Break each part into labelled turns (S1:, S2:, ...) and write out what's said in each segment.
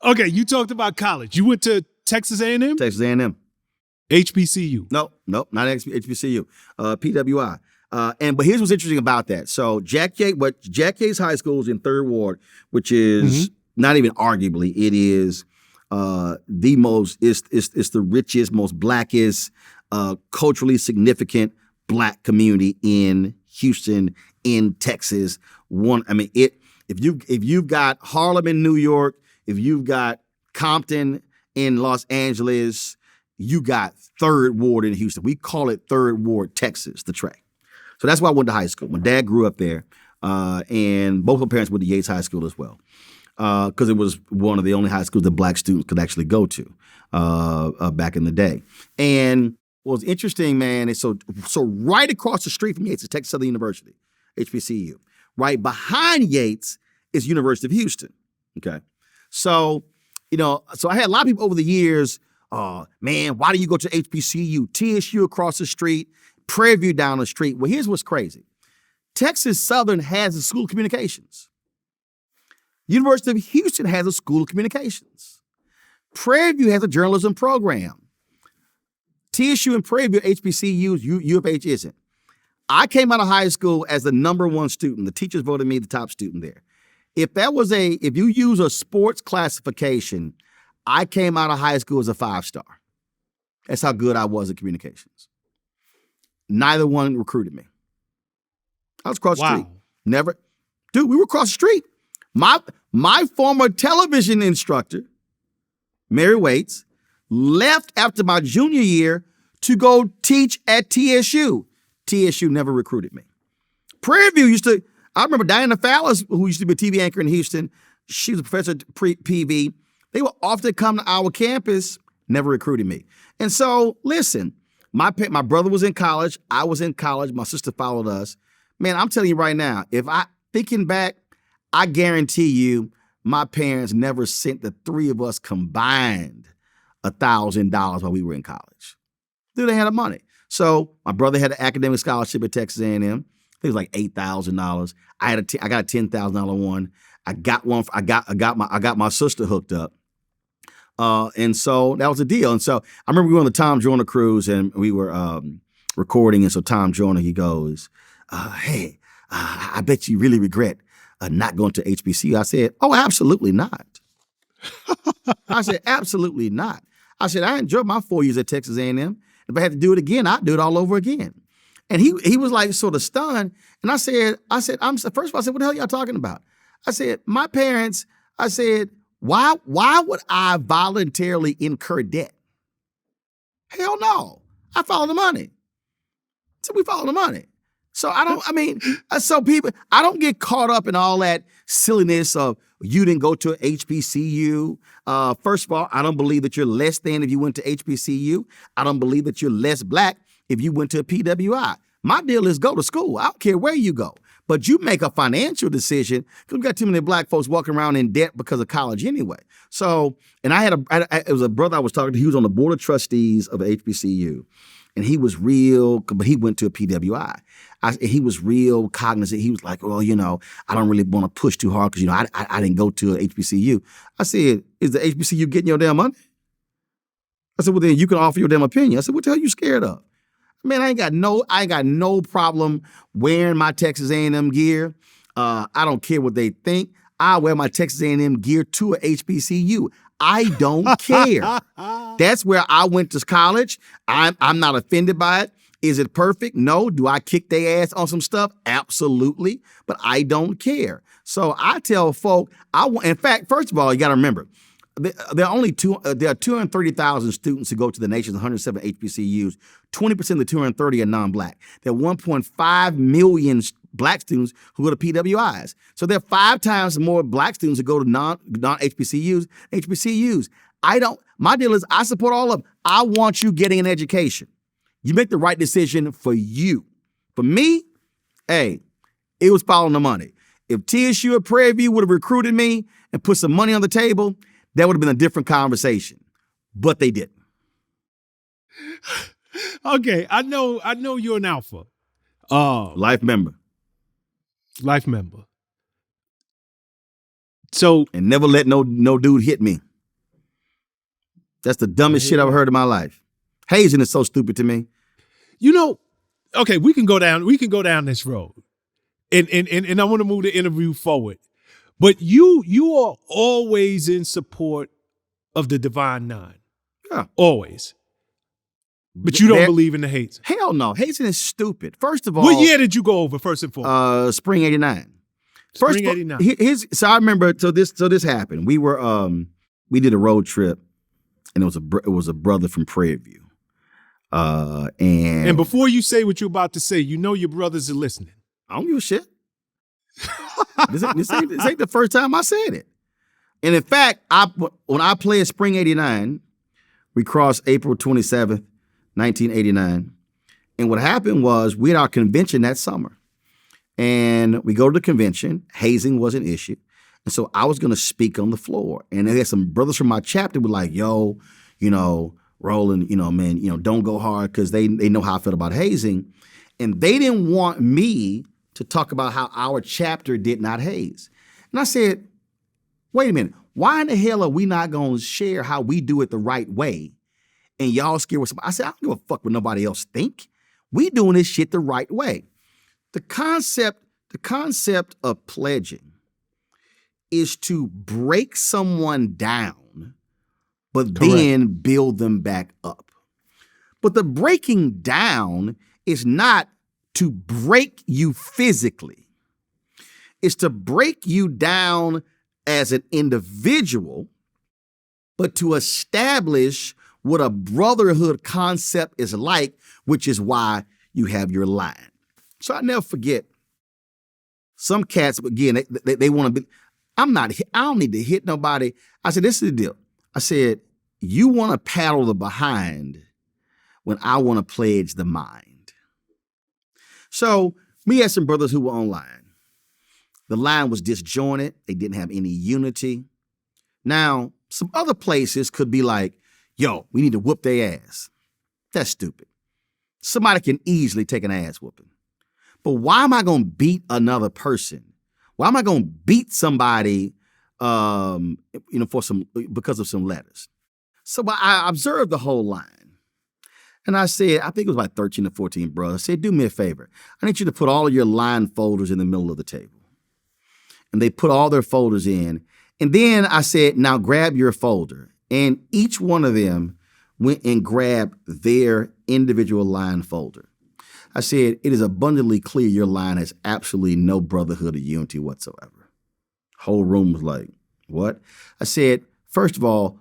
S1: Okay, you talked about college. You went to Texas A&M?
S2: Texas A&M.
S1: HBCU?
S2: No, not HBCU. PWI. But here's what's interesting about that. So Jack Yates High School is in Third Ward, which is not even arguably, it is the most, it's the richest, most blackest, culturally significant black community in Houston, in Texas. If you've got Harlem in New York, if you've got Compton in Los Angeles, you got Third Ward in Houston. We call it Third Ward, Texas, the track. So that's why I went to high school. My dad grew up there, and both my parents went to Yates High School as well, because it was one of the only high schools that black students could actually go to back in the day. And what was interesting, man, is so right across the street from Yates is Texas Southern University, HBCU. Right behind Yates is University of Houston. Okay, so I had a lot of people over the years. Man, why do you go to HBCU? TSU across the street, Prairie View down the street. Well, here's what's crazy. Texas Southern has a school of communications. University of Houston has a school of communications. Prairie View has a journalism program. TSU and Prairie View HBCUs, U of H isn't. I came out of high school as the #1 student. The teachers voted me the top student there. If you use a sports classification, I came out of high school as a 5-star. That's how good I was at communications. Neither one recruited me. I was across the street. Never. Dude, we were across the street. My former television instructor, Mary Waits, left after my junior year to go teach at TSU. TSU never recruited me. Prairie View I remember Diana Fallis, who used to be a TV anchor in Houston. She was a professor at PV. They would often come to our campus, never recruited me. And so, listen, my brother was in college. I was in college. My sister followed us. Man, I'm telling you right now, thinking back, I guarantee you my parents never sent the three of us combined $1,000 while we were in college. Dude, they had the money. So my brother had an academic scholarship at Texas A&M. I think it was like $8,000. I got a $10,000 one. I got my sister hooked up. And so that was the deal. And so I remember we were on the Tom Joyner cruise and we were recording. And so Tom Joyner, he goes, hey, I bet you really regret not going to HBCU. I said, oh, absolutely not. I said, absolutely not. I said, I enjoyed my 4 years at Texas A&M. If I had to do it again, I'd do it all over again. And he was like sort of stunned. And I said, first of all, I said, what the hell are y'all talking about? I said, my parents, I said, why would I voluntarily incur debt? Hell no. I follow the money. So we follow the money. So I don't get caught up in all that silliness of you didn't go to an HBCU. First of all, I don't believe that you're less than if you went to HBCU. I don't believe that you're less black if you went to a PWI. My deal is go to school. I don't care where you go. But you make a financial decision because we got too many black folks walking around in debt because of college anyway. So, and it was a brother I was talking to. He was on the board of trustees of HBCU. And he was real, but he went to a PWI. He was real cognizant. He was like, well, I don't really want to push too hard because, I didn't go to an HBCU. I said, is the HBCU getting your damn money? I said, well, then you can offer your damn opinion. I said, what the hell are you scared of? Man, I ain't got no problem wearing my Texas A&M gear. I don't care what they think. I wear my Texas A&M gear to a HBCU. I don't care. That's where I went to college. I'm not offended by it. Is it perfect? No. Do I kick their ass on some stuff? Absolutely. But I don't care. So I tell folk, in fact, first of all, you got to remember, there are 230,000 students who go to the nation's 107 HBCUs. 20% of the 230 are non-black. There are 1.5 million black students who go to PWIs. So there are 5 times more black students who go to non-HBCUs. HBCUs. My deal is I support all of them. I want you getting an education. You make the right decision for you. For me, hey, it was following the money. If TSU or Prairie View would have recruited me and put some money on the table, that would have been a different conversation. But they didn't.
S1: Okay, I know you're an Alpha.
S2: Life member.
S1: Life member. So
S2: and never let no dude hit me. That's the dumbest shit I've heard in my life. Hazing is so stupid to me.
S1: You know, okay, we can go down this road. And I want to move the interview forward. But you are always in support of the Divine Nine.
S2: Yeah.
S1: Always. But you don't believe in the hazing.
S2: Hell no. Hazing is stupid. First of all.
S1: What year did you go over, first and foremost?
S2: Spring 89.
S1: Spring 89.
S2: So I remember, so this happened. We did a road trip, and it was a brother from Prairie View. And
S1: before you say what you're about to say, you know your brothers are listening.
S2: I don't give a shit. This ain't the first time I said it. And in fact, when I played Spring 89, we crossed April 27th, 1989. And what happened was we had our convention that summer. And we go to the convention. Hazing was an issue. And so I was going to speak on the floor. And they had some brothers from my chapter were like, yo, Roland, man, don't go hard, because they know how I felt about hazing. And they didn't want me to talk about how our chapter did not haze. And I said, wait a minute, why in the hell are we not going to share how we do it the right way? And y'all scared with somebody. I said, I don't give a fuck what nobody else think. We doing this shit the right way. The concept of pledging is to break someone down, but then build them back up. But the breaking down is not to break you physically. It's to break you down as an individual, but to establish what a brotherhood concept is like, which is why you have your line. So I never forget, some cats, again, they want to be, I don't need to hit nobody. I said, this is the deal. I said, you want to paddle the behind when I want to pledge the mind. So we had some brothers who were online. The line was disjointed. They didn't have any unity. Now, some other places could be like, yo, we need to whoop their ass. That's stupid. Somebody can easily take an ass whooping. But why am I going to beat another person? Why am I going to beat somebody because of some letters? So I observed the whole line. And I said, I think it was like 13 or 14 brothers. I said, do me a favor. I need you to put all of your line folders in the middle of the table. And they put all their folders in. And then I said, now grab your folder. And each one of them went and grabbed their individual line folder. I said, it is abundantly clear your line has absolutely no brotherhood or unity whatsoever. Whole room was like, what? I said, first of all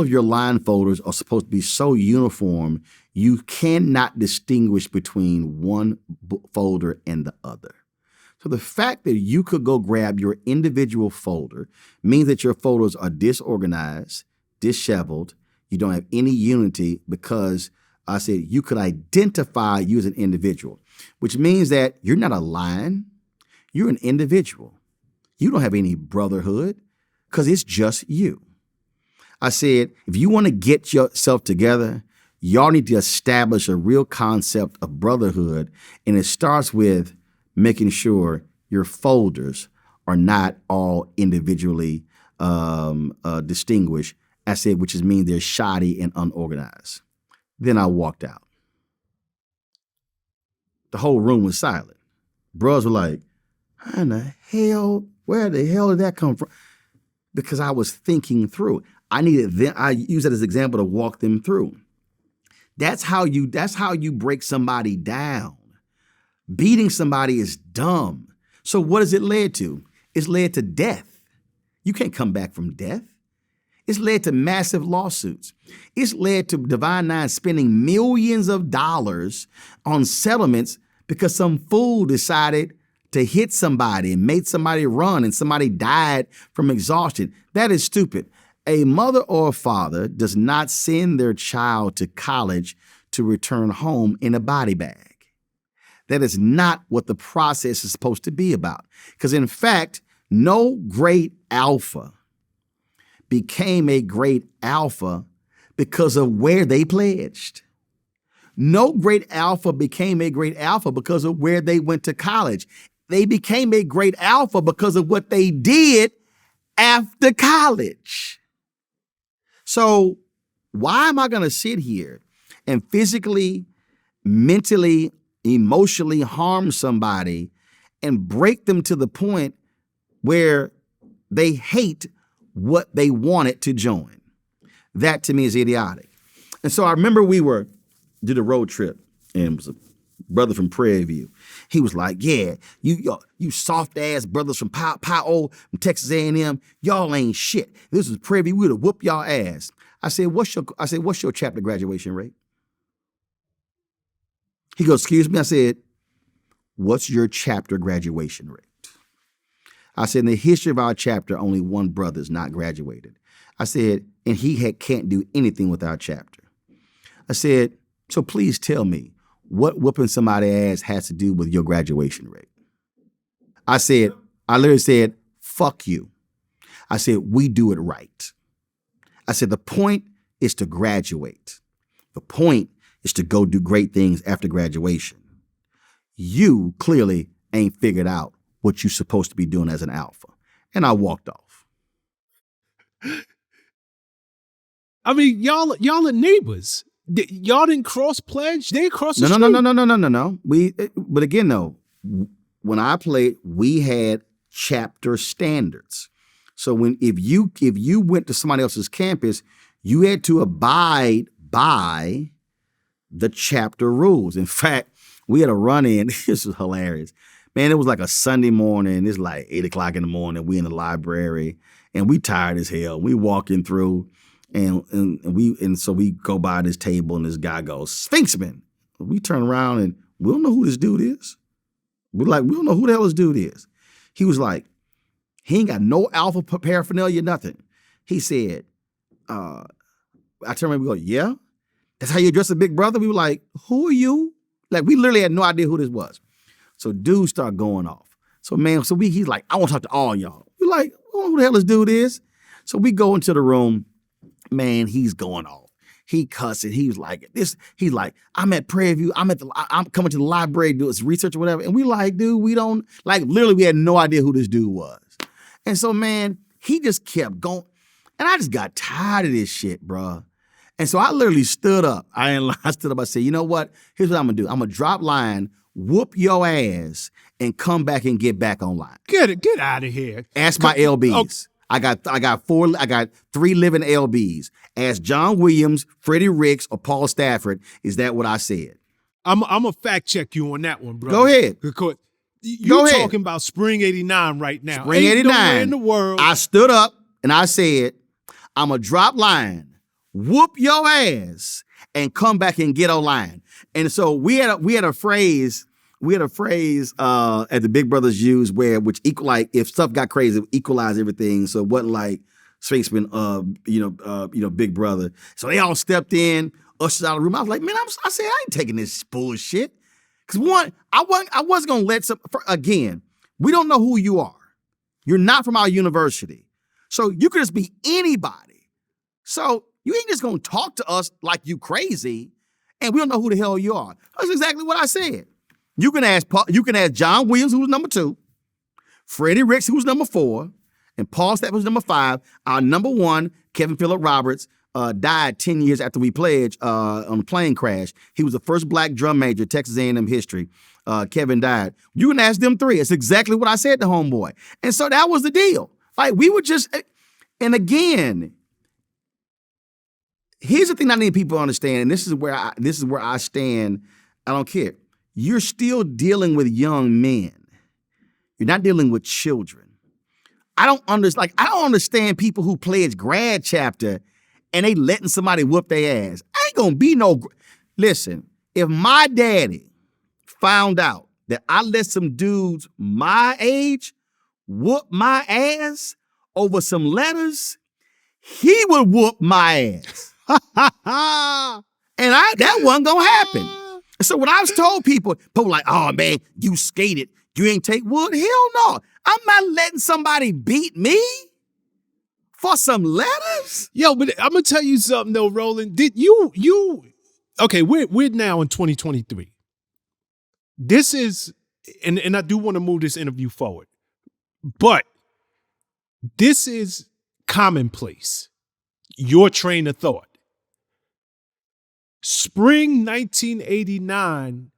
S2: of your line folders are supposed to be so uniform, you cannot distinguish between one folder and the other. So the fact that you could go grab your individual folder means that your folders are disorganized, disheveled, you don't have any unity, because I said you could identify you as an individual, which means that you're not a line, you're an individual. You don't have any brotherhood because it's just you. I said, if you want to get yourself together, y'all need to establish a real concept of brotherhood, and it starts with making sure your folders are not all individually distinguished. I said, which means they're shoddy and unorganized. Then I walked out. The whole room was silent. Bros were like, how in the hell, where the hell did that come from? Because I was thinking through. I use that as an example to walk them through. That's how you break somebody down. Beating somebody is dumb. So what has it led to? It's led to death. You can't come back from death. It's led to massive lawsuits. It's led to Divine Nine spending millions of dollars on settlements because some fool decided to hit somebody and made somebody run and somebody died from exhaustion. That is stupid. A mother or a father does not send their child to college to return home in a body bag. That is not what the process is supposed to be about. Because in fact, no great alpha became a great alpha because of where they pledged. No great alpha became a great alpha because of where they went to college. They became a great alpha because of what they did after college. So why am I going to sit here and physically, mentally, emotionally harm somebody and break them to the point where they hate what they wanted to join? That to me is idiotic. And so I remember we did a road trip, and it was a brother from Prairie View. He was like, yeah, you soft ass brothers from from Texas A&M, y'all ain't shit. This was Prairie View, we would have whooped y'all ass. I said, what's your chapter graduation rate? He goes, excuse me. I said, what's your chapter graduation rate? I said, in the history of our chapter, only one brother's not graduated. I said, and he can't do anything with our chapter. I said, so please tell me what whooping somebody's ass has to do with your graduation rate. I literally said, fuck you. I said, we do it right. I said, the point is to graduate. The point is to go do great things after graduation. You clearly ain't figured out what you're supposed to be doing as an alpha. And I walked off.
S1: I mean, y'all are neighbors. Y'all didn't cross pledge? They crossed the street?
S2: No. But again, though, when I played, we had chapter standards. So if you went to somebody else's campus, you had to abide by the chapter rules. In fact, we had a run-in. This was hilarious. Man, it was like a Sunday morning. It's like 8 o'clock in the morning. We in the library, and we tired as hell. We walking through, and so we go by this table, and this guy goes, Sphinxman. We turn around, and we don't know who this dude is. We don't know who the hell this dude is. He was like, he ain't got no alpha paraphernalia, nothing. He said, I turned around and we go, yeah? That's how you address a big brother? We were like, who are you? Like, we literally had no idea who this was. So dudes start going off. So he's like, I want to talk to all y'all. We're like, who the hell this dude is? So we go into the room. Man, he's going off. He cussing. He was like, he's like, I'm at Prairie View. I'm coming to the library to do this research or whatever. And we like, dude, we don't, like, literally we had no idea who this dude was. And so, man, he just kept going. And I just got tired of this shit, bro. And so I literally stood up. I stood up. I said, you know what? Here's what I'm going to do. I'm going to drop line, whoop your ass, and come back and get back online.
S1: Get out of here.
S2: Ask my LBs. I got 3 living LBs. Ask John Williams, Freddie Ricks, or Paul Stafford. Is that what I said?
S1: I'm going to fact check you on that one, bro.
S2: Go ahead.
S1: Because you're talking about Spring 89 right now.
S2: Spring 89.
S1: Nowhere in the world.
S2: I stood up and I said, I'm going to drop line, whoop your ass, and come back and get online. And so we had a phrase at the Big Brothers use which equal, like, if stuff got crazy, equalize everything. So it wasn't like Sphinxman, Big Brother. So they all stepped in, ushered out of the room. I was like, man, I said, I ain't taking this bullshit. Because one, I wasn't going to let again, we don't know who you are. You're not from our university. So you could just be anybody. So you ain't just going to talk to us like you crazy, and we don't know who the hell you are. That's exactly what I said. You can ask John Williams, who was number 2, Freddie Ricks, who was number 4, and Paul Stafford was number 5. Our number 1, Kevin Phillip Roberts, died 10 years after we pledged on a plane crash. He was the first black drum major, Texas A&M history. Kevin died. You can ask them 3. It's exactly what I said to homeboy. And so that was the deal. Like, we were just, and again, here's the thing I need people to understand, and this is where I stand. I don't care. You're still dealing with young men. You're not dealing with children. I don't understand people who pledge grad chapter and they letting somebody whoop their ass. I ain't gonna be no. Listen, if my daddy found out that I let some dudes my age whoop my ass over some letters, he would whoop my ass. And that wasn't gonna happen. So when I was told people like, oh man, you skated, you ain't take wood. Hell no. I'm not letting somebody beat me for some letters.
S1: Yo, but I'm gonna tell you something though, Roland. Did you okay, we're now in 2023. This is, and I do want to move this interview forward, but this is commonplace. Your train of thought. Spring 1989,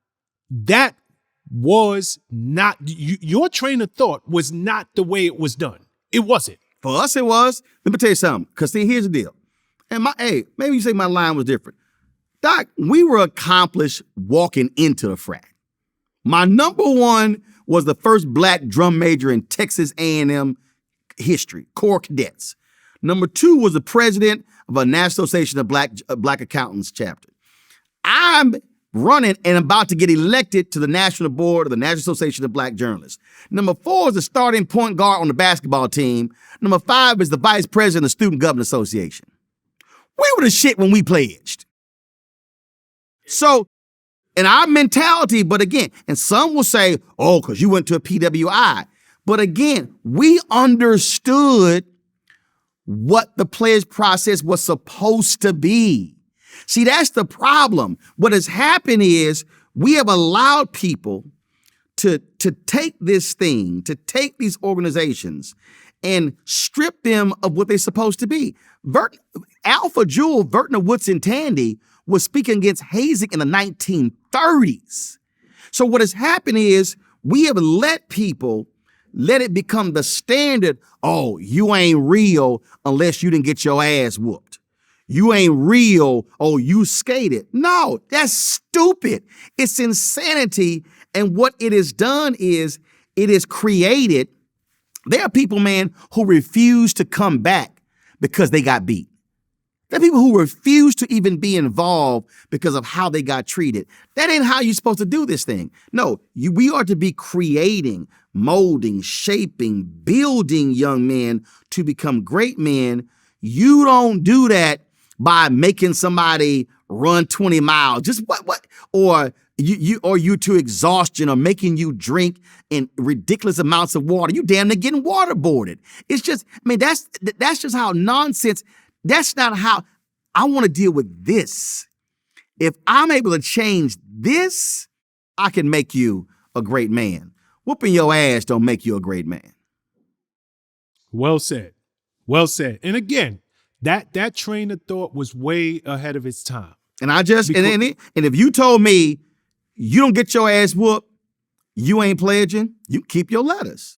S1: that was not, your train of thought was not the way it was done. It wasn't.
S2: For us, it was. Let me tell you something. Because see, here's the deal. And maybe you say my line was different. Doc, we were accomplished walking into the frat. My number one was the first black drum major in Texas A&M history, Corps Cadets. Number two was the president of a National Association of Black Accountants chapter. I'm running and about to get elected to the National Board of the National Association of Black Journalists. Number four is the starting point guard on the basketball team. Number five is the vice president of the Student Government Association. We were the shit when we pledged. So, in our mentality, but again, and some will say, oh, because you went to a PWI. But again, we understood what the pledge process was supposed to be. See, that's the problem. What has happened is we have allowed people to take this thing, to take these organizations and strip them of what they're supposed to be. Alpha Jewel, Vertner, Woods, and Tandy was speaking against hazing in the 1930s. So what has happened is we have let it become the standard. Oh, you ain't real unless you didn't get your ass whooped. You ain't real. Oh, you skated. No, that's stupid. It's insanity. And what it has done is it has created, there are people, man, who refuse to come back because they got beat. There are people who refuse to even be involved because of how they got treated. That ain't how you're supposed to do this thing. No, we are to be creating, molding, shaping, building young men to become great men. You don't do that by making somebody run 20 miles. Just what? Or you to exhaustion, or making you drink in ridiculous amounts of water. You damn near getting waterboarded. It's just, that's just how nonsense. That's not how I want to deal with this. If I'm able to change this, I can make you a great man. Whooping your ass don't make you a great man.
S1: Well said. Well said. And again, that train of thought was way ahead of its time.
S2: And and if you told me you don't get your ass whooped, you ain't pledging, you keep your letters.